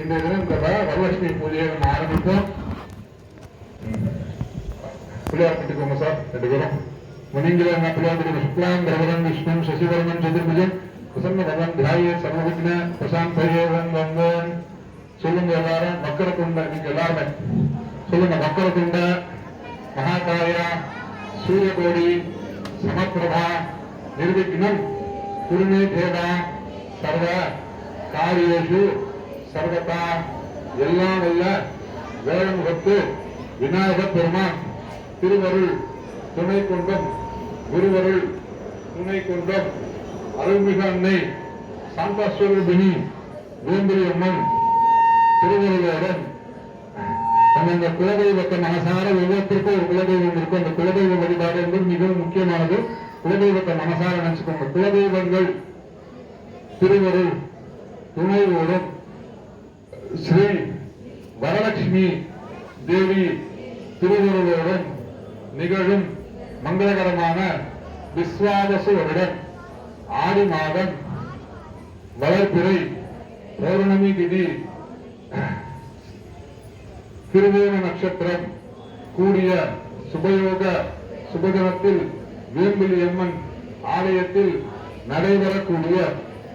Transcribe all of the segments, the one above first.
இன்றைய தினம் இந்த வரலட்சுமி பூஜையை நம்ம ஆரம்பிப்போம். பிள்ளையார் கட்டிக்கோங்க சார், 2 பேரும். முனிங்கில பிள்ளையார் கட்டி சுக்லாம் பிரபலம் விஷ்ணு சசிவர்மன் சதுர்புஜன் பிரசன்ன பகவான் தியாய சர்வவிக்ன பிரசாந்த் வந்தன். சொல்லுங்க எல்லாரும். மக்கரத்துண்ட, நீங்க எல்லாருமே சொல்லுங்க. மக்கரத்துண்ட மகாகாய சூரியகோடி சமப்பிரபா நிர்விக்னம் குருமே தேவா சர்வ காரியேஷு சர்வதா. எல்லாம் வல்ல வேளமுகத்து விநாயகப் பெருமான் திருவருள் துணை கொண்டும் குருவருள் துணை கொண்டும் அருள்மிகு அன்னை சாந்தஸ்வரூபிணி வேம்பிலி அம்மன் திருவருளுடன் அந்த குலதெய்வத்தை மனசார ஒவ்வொருத்தருக்கும் ஒரு குலதெய்வம் இருக்கும். அந்த குலதெய்வ வழிபாடு என்பது மிகவும் முக்கியமானது. குலதெய்வத்தை மனசார நினைச்சுக்கோங்க. குலதெய்வங்கள் திருவருள் துணையோடும் ஸ்ரீ வரலட்சுமி தேவி திருவருளோடும் நிகழும் மங்களகரமான விஸ்வாவசு வருடம் ஆடி மாதம் வளர்பிறை பௌர்ணமி திதி திருவேண நட்சத்திரம் கூடிய சுபயோக சுபதினத்தில் வேம்பிலி அம்மன் ஆலயத்தில் நடைபெறக்கூடிய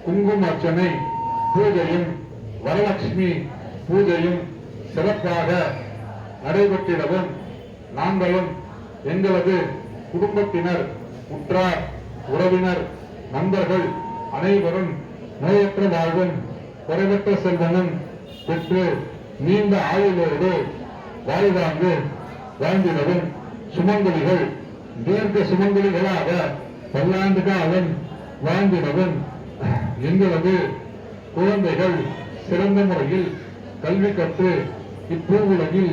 குங்கும அர்ச்சனை பூஜையும் வரலட்சுமி பூஜையும் சிறப்பாக நடைபெற்றிடவும் நாங்களும் எங்களது குடும்பத்தினர், உற்றார், உறவினர், நண்பர்கள் அனைவரும் நோயற்ற வாழ்வும் குறைவற்ற செல்வனும் பெற்று நீண்ட ஆயுளோடு வாழ்வாங்கு வாழ்ந்திடவும் சுமங்கலிகள் தீர்க்க சுமங்கலிகளாக பல்லாண்டு காலம் வாழ்ந்திடவும் எங்களது குழந்தைகள் சிறந்த முறையில் கல்வி கற்று இப்பூவுலகில்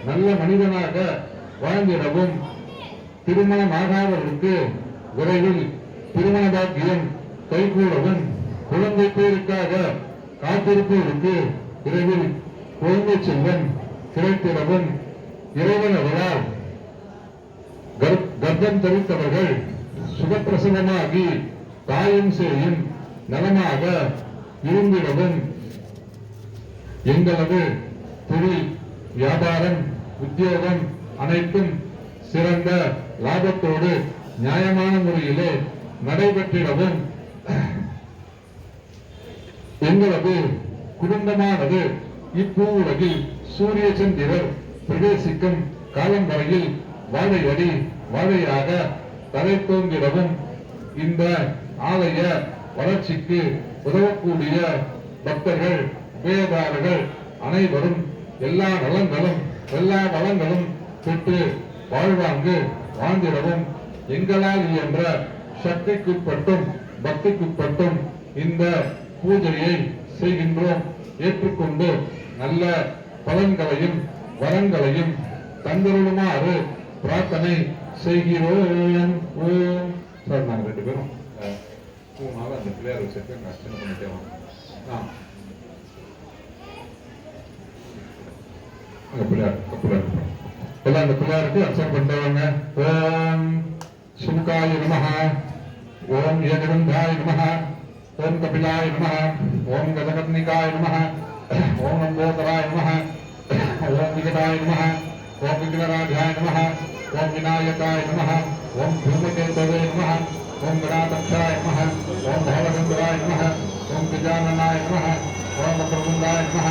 நல்ல மனிதனாக வாழ்ந்திடவும் திருமணமாகாதவர்களுக்கு விரைவில் திருமண பாக்கியம் கைகூடவும் குழந்தை பேருக்காக காத்திருப்பவருக்கு விரைவில் குழந்தை செல்வம் கிடைத்திடவும் இறைவன் அவரால் கர்ப்பம் தரித்தவர்கள் சுகப்பிரசவமாகி தாயும் சேயும் நலமாக இருந்திடவும் எங்களது தொழில் வியாபாரம் உத்தியோகம் அனைத்தும் சிறந்த லாபத்தோடு நியாயமான முறையிலே நடைபெற்றிடவும் எங்களது குடும்பமானது இப்பூவுலகில் சூரிய சந்திரர் பிரவேசிக்கும் காலம் வரையில் வாழையடி வாழையாக தலை தோங்கிடவும் இந்த ஆலய வளர்ச்சிக்கு உதவக்கூடிய பக்தர்கள் உபயதாரர்கள் அனைவரும் எல்லா நலங்களும் எல்லா வளங்களும் பெற்று வாழ்வாங்கு வாழ்ந்திடவும் எங்களால் இயன்ற சக்திக்குட்பட்டும் பக்திக்குட்பட்டும் இந்த பூஜையை செய்கின்றோம். ஏற்றுக்கொண்டு நல்ல பலன்களையும் வரங்களையும் தந்தருளுமாறு பிரார்த்தனை செய்கிறோம். சார், நாங்கள் 2 பேரும் 3 நாள் அந்த பிள்ளையார் வச்சிருக்கேன். அர்ச்சனை பண்ணிட்டே வாங்க. பிள்ளையார் எல்லாம் அந்த பிள்ளையாருக்கு அர்ச்சனை பண்ணிட்டேவாங்க. ஓம் சுமுகாய நமஹ, ஓம் ஏககந்தாய நமஹ, ஓம் கபிலாய நமஹ, ஓம் கஜகர்ணிகாய நமஹ, ஓம் நம்போதராய நமஹ, ஓம் விகடாய நமஹ, ஓம் விக்னராஜாய நமஹ, ஓம் விநாயகாய நமஹ, ஓம் தூமகேதவே நமஹ, ஓம் கணாதக்ஷாய நமஹ, ஓம் பவலகந்தராய நமஹ, ஓம் கஜானனாய நமஹ, ஓம் வக்ரதுண்டாய நமஹ,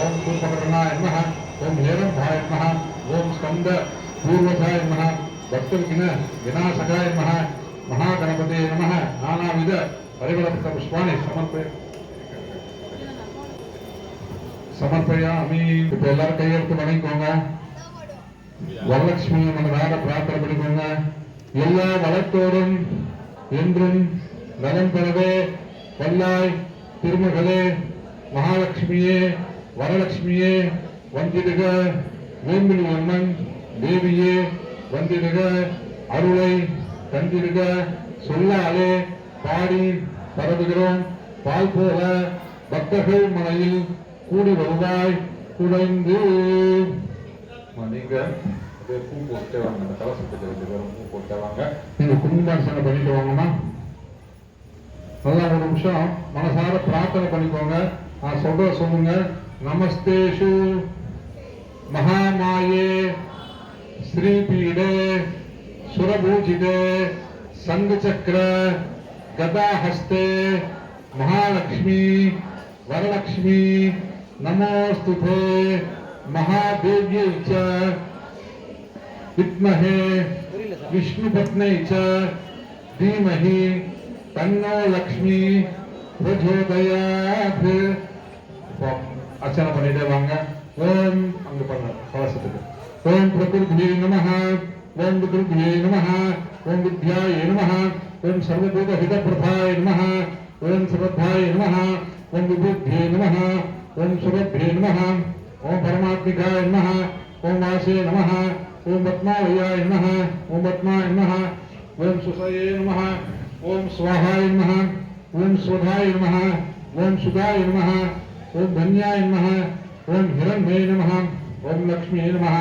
ஓம் சூர்பகர்ணாய நமஹ, ஓம் ஹேரம்பாய நமஹ, ஓம் ஸ்கந்த பூர்வசாய நமஹ, பக்தவிக்ன விநாசகாய நமஹ, மகாகணபதே நமஹ. நானாவித பரிமளபுத்த புஷ்பாணி சமர்ப்பயாமி. இப்ப எல்லாரும் கையெழுத்து வணங்கிக்கோங்க. வரலட்சுமி மனதார பிரார்த்தனை பண்ணிக்கோங்க. எல்லா வளத்தோடும் என்றும் நலம் பெறவே வல்லாய் திருமகளே மகாலட்சுமியே வரலட்சுமியே வந்திடுக. வேம்பிலி அம்மன் தேவியே வந்திடுக. அருளை தந்திடுக. சொல்லாலே பாடி பரவுகிறோம். பால் போல பக்தர்கள் மனையில் கூடி வருவாய் குறைந்து. நீங்க பூ போட்டு வாங்க. அந்த கலசத்துக்கு 2 பேரும் பூ போட்டு வாங்க. நீங்க குங்குமார்ச்சனை பண்ணிட்டு வாங்கம்மா. நல்லா ஒரு நிமிஷம் மனசார பிரார்த்தனை பண்ணிக்கோங்க. சொல்லுங்க. நமஸ்தேஷு மகாமாயே ஸ்ரீபீடே சுரபூஜிதே சங்கச்சக்கர கதாஹஸ்தே महालक्ष्मी वरलक्ष्मी नमोस्तुते महादेव्यै च विद्महे विष्णुपत्न्यै च धीमहि तन्नो लक्ष्मी प्रचोदयात्. अर्चना பண்ணிட்டே வாங்க. ஓம் அங்க பண்ண கலசத்துக்கு ஓம் பிரகிருதியே நமः ஓம் விக்ருதியே நமः ஓம் வித்யாயே நமः ஓம் சர்வபூத ஹிதப்பிரதாய நமः ஓம் சுரத்தாய நமः ஓம் விபுத்தே நமः ஓம் சுரத்தே நமः ஓம் பரமாத்மிகாய நமः ஓம் வாசே நமः ஓம் பத்மாவயாய நமः ஓம் பத்மாய நமः ஓம் சுசயே நமः ஓம் ஸ்வாஹாய நமः ஓம் ஸ்வதாய நமः ஓம் சுதாய நமः ஓம் தன்யாய நமः ஓம் ஹிரண்யே நமः ஓம் லக்ஷ்மியே நமः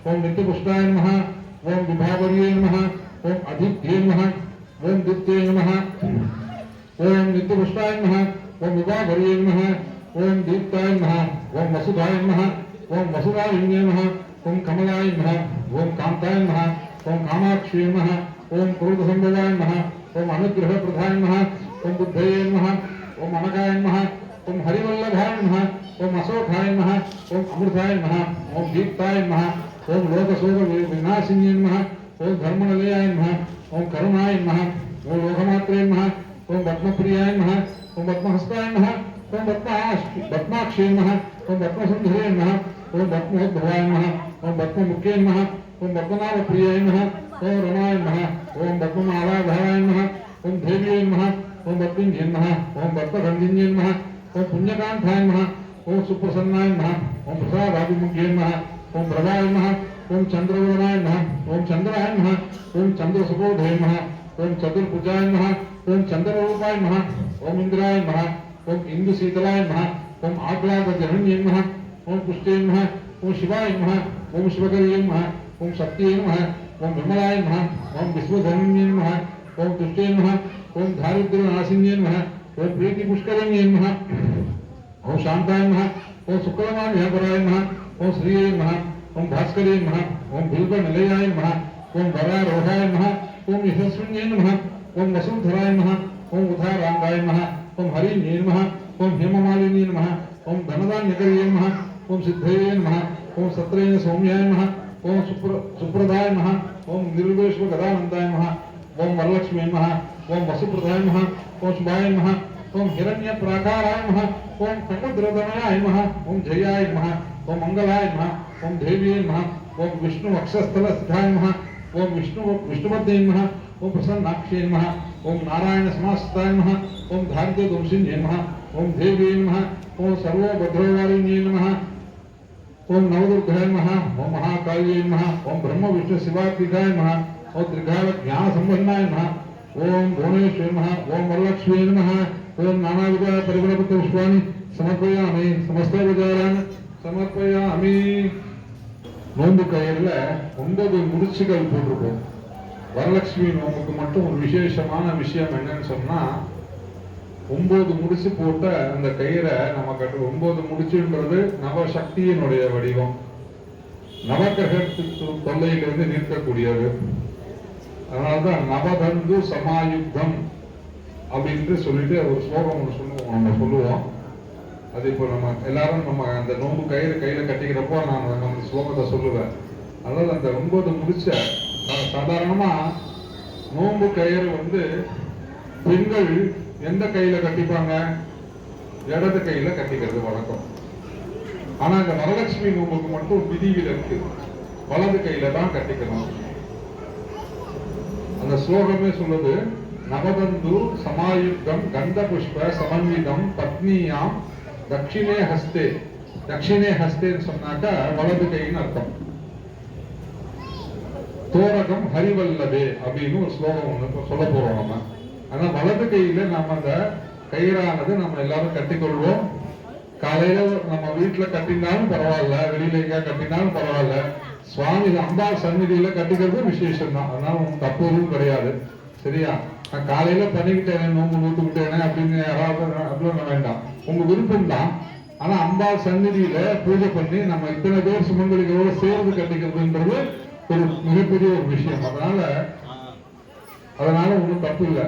ஓம் நித்யபுஷ்டாய நமः ஓம் விபாவரியே நமः ஓம் அதித்யே நமः ஓம் தித்யே நமः ஓம் நித்யபுஷ்டாய நமः ஓம் விபாவரியே நமः ஓம் தீப்தாய நமः ஓம் வசுதாய நமः ஓம் வசுதாயின்யே நமः ஓம் கமலாய நமः ஓம் காந்தாய நமः ஓம் காமாட்சியே நமः ஓம் क्रोधसंभवाय नमः ओम अनुग्रहप्रदाय नमः ओम बुद्धये नमः ओम अनगाय नमः ओम हरिवल्लभाय नमः ओम अशोकाय नमः ओम अमृताय नमः ओम दीप्ताय नमः ओम लोकशोक विनाशिन्ये नमः ओम धर्मनिलयाय नमः ओम करुणाय नमः ओम लोकमात्रे नमः ओम पद्मप्रियाय नमः ओम पद्महस्ताय नमः ओम पद्माक्षे नमः ओम पद्मसुन्दरे नमः ओम पद्मोद्भवाय नमः ओम पद्ममुखे नमः ओम पद्मनाभप्रियाय नमः ओम रमाय नमः ओम पद्ममालाधराय नमः ओम देव्यै नमः ओम पद्मिन्ये नमः ओम पद्मगन्धिन्ये नमः ओम पुण्यकान्ताय नमः ओम सुप्रसन्नाय नमः ओम प्रसादाभिमुख्ये नमः ओम प्रभाय नमः ओम चन्द्रवर्णाय नमः ओम चन्द्राय नमः ओम चन्द्रसुबोधये नमः ओम चतुर्भुजाय नमः ओम चन्द्ररूपाय नमः ओम इन्द्राय नमः ओम इन्दुशीतलाय नमः ओम आह्लादजनन्ये नमः ओम पुष्टे नमः ओम शिवाय नमः ओम शिवकर्ये नमः ओम शक्तिये नमः ओम विमलाय नमः ओम विश्वधर्मिण्ये नमः ओम तुष्टे नमः ओम दारिद्र्यनाशिन्ये नमः ओम प्रीतिपुष्करिण्ये नमः ओम शान्ताय नमः ओम शुक्रमाभ्यपराय नमः ओम श्रिये नमः ओम भास्करे नमः ओम बिल्वनिलयाय नमः ओम वरारोहाय नमः ओम यशस्विन्ये नमः ओम वसुन्धराय नमः ओम उदाराङ्गाय नमः ओम हरिण्ये नमः ओम हेममालिन्ये नमः ओम धनदान्यकर्ये नमः ओम सिद्धये नमः ओम सत्रेण सौम्याय नमः ओम सुप्रदाय नमः ओम निर्वेश्व गदानन्दाय नमः ओम वरलक्ष्मी नमः ओम वसुप्रदाय नमः ओम शुभाय नमः ओम हिरण्यप्राकाराय नमः ओम समुद्रदमयाय नमः ओम जयाय नमः ओम मंगलाय नमः ओम देव्यै नमः ओम विष्णुवक्षस्थलस्थिताय नमः ओम विष्णुपत्न्यै नमः ओम प्रसन्नाक्ष्यै नमः ओम नारायणसमाश्रिताय नमः ओम धारिद्र्यदंशिन्ये नमः ओम देव्यै नमः ओम सर्वभद्रवारिण्यै नमः ओम नवदुर्गाय नमः ओम महाकाल्ये नमः ओम ब्रह्म विष्णु शिवात्मिकाय नमः ओम त्रिकाल ज्ञान संपन्नाय नमः ओम भुवनेश्वरी नमः ओम वरलक्ष्मी नमः ओम नानाविध परिमलपत्र पुष्पाणि समर्पयामि समस्तोपचारान् समर्पयामि. நோன்பு கயிறுல 9 முடிச்சுகள் போட்டிருக்கோம். வரலட்சுமி நோம்புக்கு மட்டும் ஒரு விசேஷமான விஷயம் என்னன்னு சொன்னா 9 முடிச்சு போட்ட அந்த கயிறை நம்ம கட்டு 9 முடிச்சுன்றது நவசக்தியினுடைய வடிவம், நவகிரகத்துக்கு தொல்லையிலிருந்து நிற்கக்கூடியது. அதனால்தான் நவதந்து சமாயுக்தம் அப்படின்ட்டு சொல்லிட்டு ஒரு ஸ்லோகம் ஒன்று சொல்லுவோம். அது இப்போ நம்ம எல்லாரும் நம்ம அந்த நோன்பு கயிறு கையில கட்டிக்கிறப்போ நான் அந்த ஸ்லோகத்தை சொல்லுவேன். அதாவது அந்த 9 முடிச்ச சாதாரணமா நோன்பு கயிறு பெண்கள் எந்த கையில கட்டிப்பாங்க? இடது கையில கட்டிக்கிறது வழக்கம். ஆனா இந்த வரலட்சுமி நோம்புக்கு மட்டும் விதிவிலக்கு, வலது கையில தான் கட்டிக்கணும். அந்த ஸ்லோகமே சொல்லுது, நவதந்து சமாயுக்தம் கந்த புஷ்ப சமன்விதம் பத்னியாம் தட்சிணே ஹஸ்தே. தட்சிணே ஹஸ்தேன்னு சொன்னாக்கா வலது கைன்னு அர்த்தம். தோரகம் ஹரிவல்லவே அப்படின்னு ஒரு ஸ்லோகம் ஒண்ணு சொல்ல போறோம் நம்ம. ஆனா வலது கையில நம்ம அந்த கயிறானது நம்ம எல்லாரும் கட்டிக்கொள்வோம். காலையில நம்ம வீட்டுல கட்டினாலும் பரவாயில்ல, வெளியில எங்கேயா கட்டினாலும் பரவாயில்ல, சுவாமி அம்பாள் சந்நிதியில கட்டிக்கிறது விசேஷம் தான். அதனால தப்பு எதுவும் கிடையாது. சரியா? நான் காலையில பண்ணிக்கிட்டேன், நோம்பு நூத்துக்கிட்டேனே அப்படின்னு யாராவது அப்படின்னு வேண்டாம், உங்க விருப்பம் தான். ஆனா அம்பாள் சந்நிதியில பூஜை பண்ணி நம்ம இத்தனை பேர் சுமங்கலிகளோட சேர்ந்து கட்டிக்கிறதுன்றது ஒரு மிகப்பெரிய ஒரு விஷயம். அதனால ஒன்றும் தப்பு இல்லை.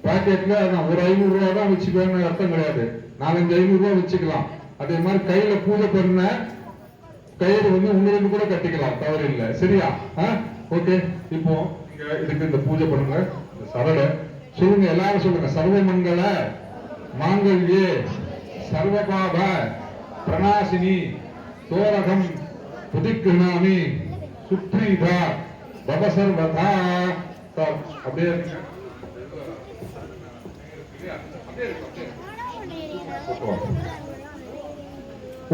பாக்கெட்ல நான் ஒரு 500 ரூபாய் தான் வச்சுக்குவேன்னு அர்த்தம் கிடையாது. 4-5 500 ரூபாய் வச்சுக்கலாம். அதே மாதிரி கையில பூஜை பண்ண கயிறு உங்களுக்கு கூட கட்டிக்கலாம், தவறு இல்லை. சரியா? ஓகே. இப்போ நீங்க இதுக்கு இந்த பூஜை பண்ணுங்க. சரள சொல்லுங்க, எல்லாரும் சொல்லுங்க. சர்வமங்கள மாங்கல்யே சர்வபாப பிரணாசினி தோரகம் புதிக்கிருணாமி சுப்ரீதா பவசர்வதா. அப்படியே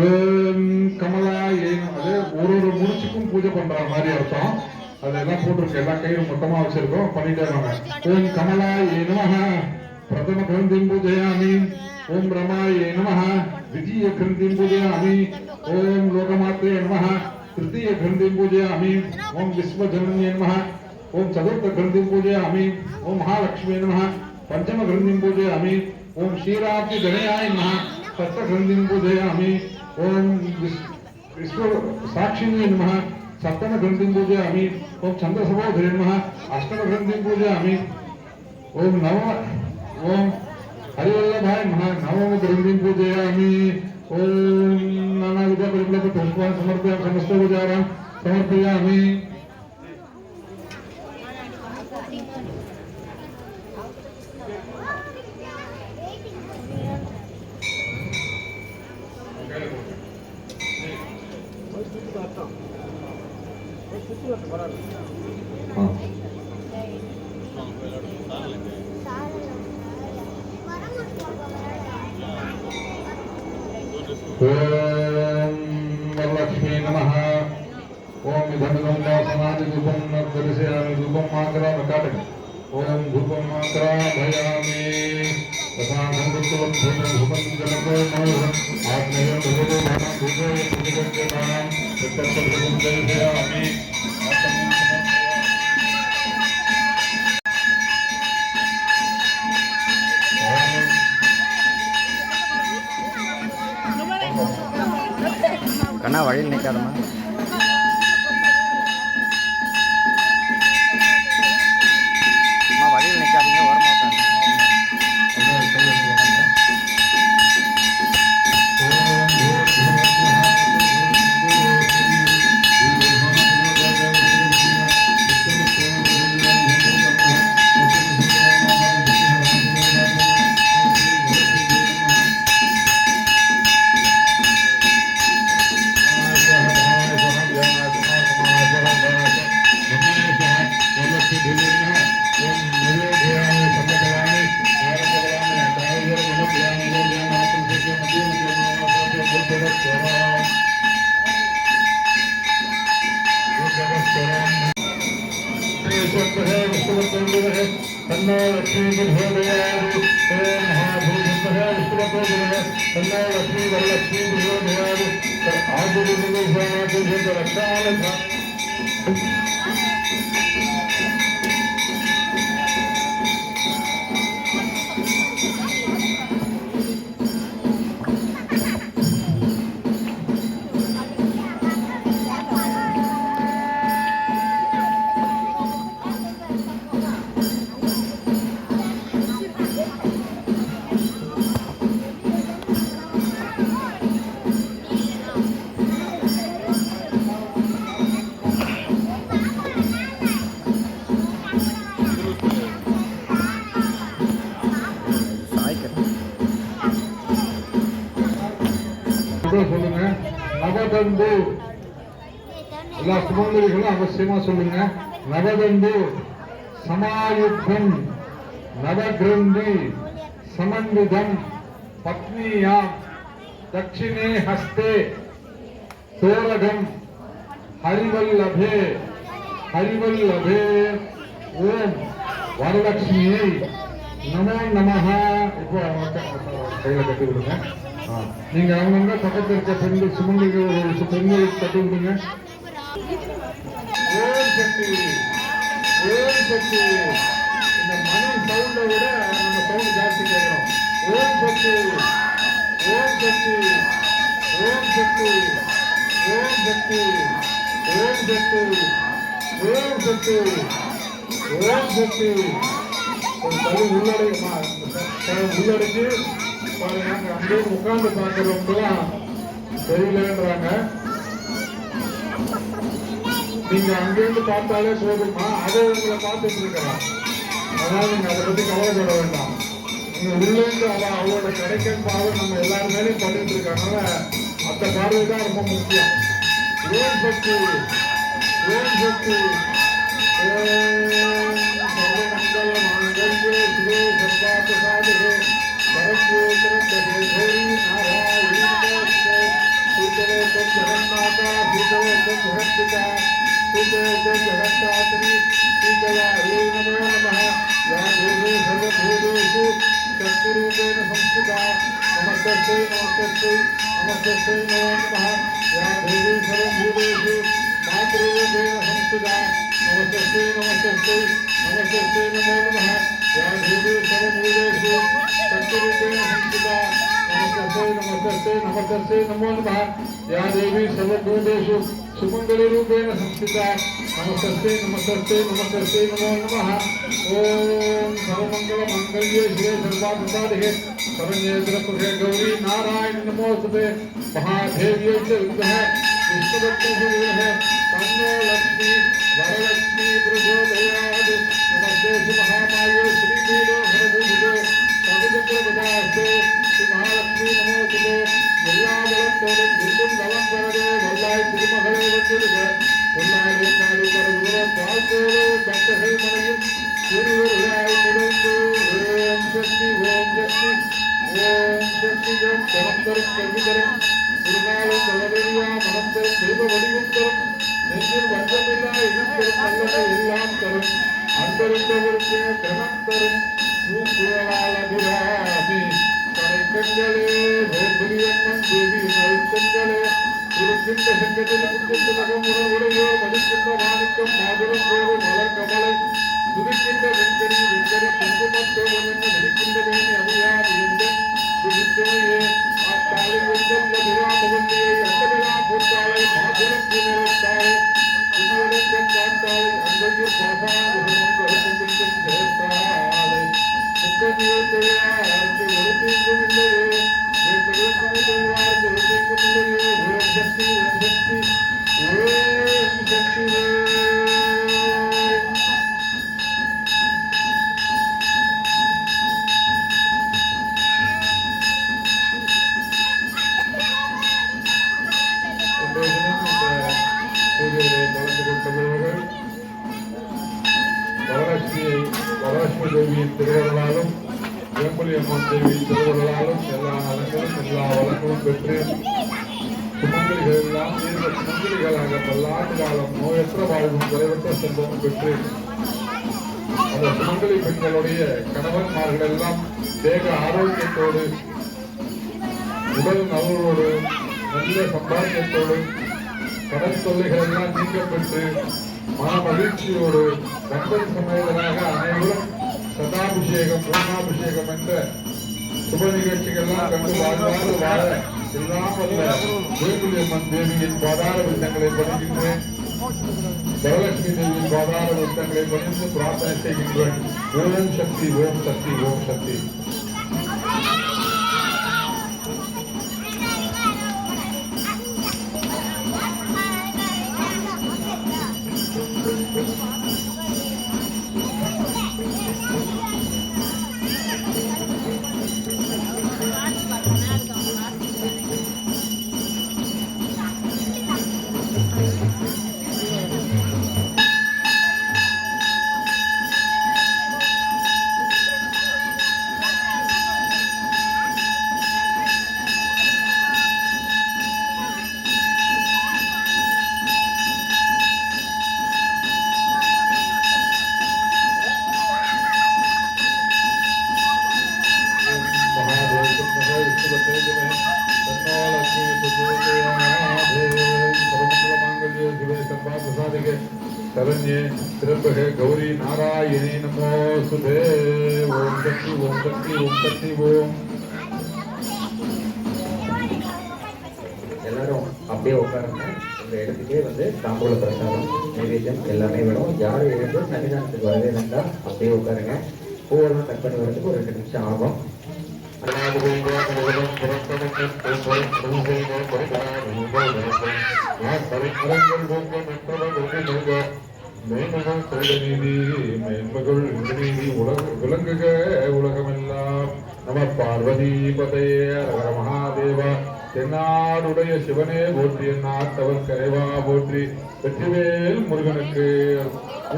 ஓம் கமலாயே. அது ஒரு முடிச்சுக்கும் பூஜை பண்ற மாதிரி அர்த்தம். அதெல்லாம் போட்டிருக்கு, எல்லா கயிறும் மொத்தமா வச்சிருக்கோம், பண்ணிட்டே வாங்க. ஓம் கமலாயே நமஹ பிரதம கிரந்திம் பூஜயாமி. ஓம் ரமாயே நமஹ द्वितीय கிரந்திம் பூஜயாமி. ஓம் லோகமாத்ரே நமஹ तृतीय கிரந்திம் பூஜயாமி. ஓம் விஸ்வஜனன்யே நமஹ. ஓம் சதுர்த்த கிரந்திம் பூஜயாமி. ஓம் மகாலட்சுமி நமஹ पंचम ग्रंथिं पूजयामि. ओम क्षीराब्धि गणयाय नमः षष्ठ ग्रंथिं पूजयामि. ओम विश्व साक्षिणे नमः सप्तम ग्रंथिं पूजयामि. ओम छंदसहोधरे नमः अष्टम ग्रंथिं पूजयामि. ओम हरिवल्लभाय नमः नवम ग्रंथिं पूजयामि. ओम नानाविध परिमल पुष्पान् समर्पयामि. समस्त पूजारां समर्पयामि. ओम वरलक्ष्मी नमः. ओम विधमिदं वासनादि धूपं दर्शयामि. धूपं माकरामि. ओम धूपं माकरामयामि. तथा संकृतं धूपं जनको मनोहरम् आत्मयो भगवतो नाम धूपो पूजितं प्रत्यक्षं दर्शयामि. கண்ணா வழியில் நிற்காதம்மா. அம்மா வழியில் நிற்காதீங்க, ஓரமாக உட்காந்து. சொல்லுங்க. நவதந்து எல்லா சுமங்கலிகளும் அவசியமா சொல்லுங்க. நவதந்து சமாயுத்தம் நவகிரந்தி சமன்விதம் பத்னியாம் தட்சிணே ஹஸ்தே தோரகம் ஹரிவல்லபே ஹரிவல்லபே. ஓம் வரலட்சுமியை நமோ நமஹ. இப்போ கையில கட்டி விடுங்க. நீங்க அவங்க பக்கத்தில் இருக்க பெண்கள் சுமங்கலிகள் பெண்கள் கட்டி விடுங்க. ஓம் சக்தி, ஓம் சக்தி. இந்த மனம் சவுண்டை விட நம்ம சவுண்ட் ஜாஸ்தி கேட்கிறோம். ஓம் சக்தி, ஓம் சக்தி ஓம் சக்தி ஓம் சக்தி ஓம் சக்தி ஓம் சக்தி ஓம் சக்தி உள்ளடக்கி பாருங்க. அங்கே உட்கார்ந்து பார்க்கறவங்கலாம் தெரியலன்றாங்க. நீங்க அங்கிருந்து பார்த்தாலே போதுமா, அதை உங்களை பார்த்துட்டு இருக்கலாம். அதாவது நீங்க அதை பத்தி கவலைப்பட வேண்டாம். நீங்க உள்ளேந்து அவளோட கிடைக்கும் பார்வை நம்ம எல்லாரும் மேலேயும் பண்ணிட்டு இருக்காங்க. அந்த பார்வை தான் ரொம்ப முக்கியம். ஓம் சக்தி ஓம் சக்தி சர்வமங்கல மாங்கல்யே சிவே சர்வார்த்த சாதகே சரஸ்வதி தேவி நாராயணி நமோஸ்துதே. சூதவே ஜெகன்மாதா சூதவே ஜெகத்பிதா சூதவே ஜெகத்தாத்ரி சூதவாயே நமோ நமः. या देवी सर्वभूतेषु शक्तिरूपेण संस्थिता नमस्ते नमस्ते नमस्ते नमो नमः. या देवी सर्वभूतेषु मातृरूपेण संस्थिता नमस्ते नमस्ते नमस्ते नमो नमः. या देवी सर्वभूतेषु शक्तिरूपेण संस्थिता नमस्ते नमस्ते नमस्ते नमो नमः. या देवी सर्वभूतेषु सुमंगलरूपेण संस्थिता नमस्ते नमस्ते नमस्ते नमो नमः. ओम सर्वमंगल मंगल्ये शिवे सर्वार्थसाधके शरण्ये त्र्यंबके गौरी नारायणी नमोस्तुते. महादेव्यै च विद्महे विष्णुपत्नी धीमहि तन्नो लक्ष्मी वरलक्ष्मी प्रचोदयात्. नमस्ते श्री महामाये श्रीपीठे हरभूषिते सर्वचक्रगदास्ते श्री महालक्ष्मी नमोस्तुते. எல்லா வளத்தோடும் இருக்கும் நலம் பெறவே வல்லாய் திருமகளே வந்திருக்க சொல்லாலே நாடு பரவுகிறோம் வாழ்த்தோடு பக்தர்கள் மனையும் திருவருளாய் நிறைந்து ஓம் சக்தி ஓம் சக்தி ஓம் சக்தி ஓம் தனம் தரும் கல்வி தரும் திருநாளும் வளவெளியா மனம் தரும் தெய்வ வடிவம் தரும் நெஞ்சில் வஞ்சமில்லா இனம் தரும் நல்லதை எல்லாம் தரும் அந்தருந்தவருக்கு தனம் தரும் பூக்குழலாலபுராமி கண்களே ஓம்புரியம்மன் தேவி நல்கண்களே இருக்கின்ற சங்கத்தில் குந்திலகம் உணர்வுடையோர் மதிக்கின்ற மாணிக்கம் மாதுளம் போது மலர் கமலை துதிக்கின்ற வெண்கடி குங்குமத்தோடு நடிக்கின்ற வேணி அவையார் எந்த துதித்தோயே ஆத்தாளை வெந்தல்ல விராமவல்லியை அண்டவிழா பூத்தாளை மாதுளம் பூநிறத்தாளை புதியடக்கம் காத்தாளை அங்கையில் பாசாங்குசமம் கருத்தும் சேர்த்தாளை முக்கணியில் தொழிலாளருக்கு ஒரு தீங்கும் இல்லையே வேண்டுதல் தொழிலாளருக்கு ஒரு தீங்கும் இல்லையே. ஓம் சக்தி ஓம் சக்தி ஓம் சக்தி பூஜையிலே கலந்து கொண்டவர்கள் வரலட்சுமி தேவியின் திருவருளாலும் வேம்புலி அம்மன் தேவியின் திருவருளாலும் எல்லா நலங்களும் எல்லா வளங்களும் பெற்று சுமங்கலிகள் எல்லாம் தீர்க்க சுமங்கலிகளாக பல்லாண்டு காலம் நோயற்ற வாழ்வும் குறைவற்ற செல்வமும் பெற்று அந்த சுமங்கலி பெண்களுடைய கணவன்மார்கள் எல்லாம் தேக ஆரோக்கியத்தோடு உடல் நலனோடு நல்ல சம்பாத்தியத்தோடு கடன் தொல்லைகள் எல்லாம் நீக்கப்பெற்று மன மகிழ்ச்சியோடு கம்பன் சமேதனாக அனைவரும் சதாபிஷேகம் பூர்ணாபிஷேகம் என்ற சுப நிகழ்ச்சிகள்லாம் கண்டு வாழ்வாறு வாழ எல்லாம் வல்ல வேம்புலியம்மன் தேவியின் பாதார விருத்தங்களை பணிகின்றேன். வரலட்சுமி தேவியின் பாதார விருத்தங்களை பணிந்து பிரார்த்தனை செய்கின்றேன். ஓம் சக்தி ஓம் சக்தி ஓம் சக்தி. शरण्ये त्र्यंबके गौरी नारायणी नमोस्तुते. ओम शक्ति ओम शक्ति ओम शक्ति ओम அப்படியே உட்காருங்க. உங்க இடத்துக்கே வந்து தாம்பூல பிரசாதம் நைவேத்தியம் எல்லாமே வேணும். யாரும் எழுந்து சன்னிதானத்துக்கு வரவே வேண்டாம், அப்படியே உட்காருங்க. பூவெல்லாம் கட் பண்ணி வரதுக்கு ஒரு 2 நிமிஷம் ஆகும். மேன்மகள் நீதி விளங்குக உலகமெல்லாம். நம பார்வதி பதையே ஹர மகாதேவா. தென்னாடுடைய சிவனே போற்றி, எந்நாட்டவர் கரைவா போற்றி. வெற்றிவேல் முருகனுக்கு.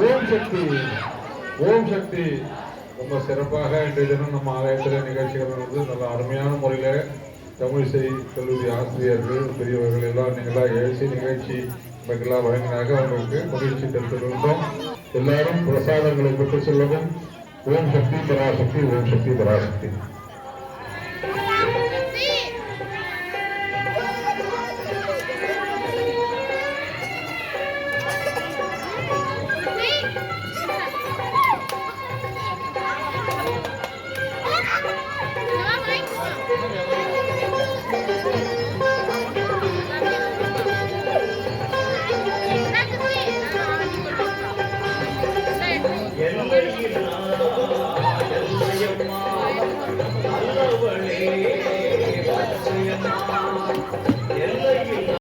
ஓம் சக்தி, ஓம் சக்தி. ரொம்ப சிறப்பாக இன்றைய தினம் நம்ம ஆலயத்தில் நிகழ்ச்சிகள் நடந்து நல்ல அருமையான முறையில் தமிழிசை கல்லூரி ஆசிரியர்கள் பெரியவர்கள் எல்லாம் நீங்களாம் எழுச்சி நிகழ்ச்சி நமக்கெல்லாம் வழங்கினாக அவங்களுக்கு மகிழ்ச்சி தெரிவித்துள்ளோம். எல்லாரும் பிரசாதங்களை பெற்று செல்லவும். ஓம் சக்தி பராசக்தி, ஓம் சக்தி பராசக்தி.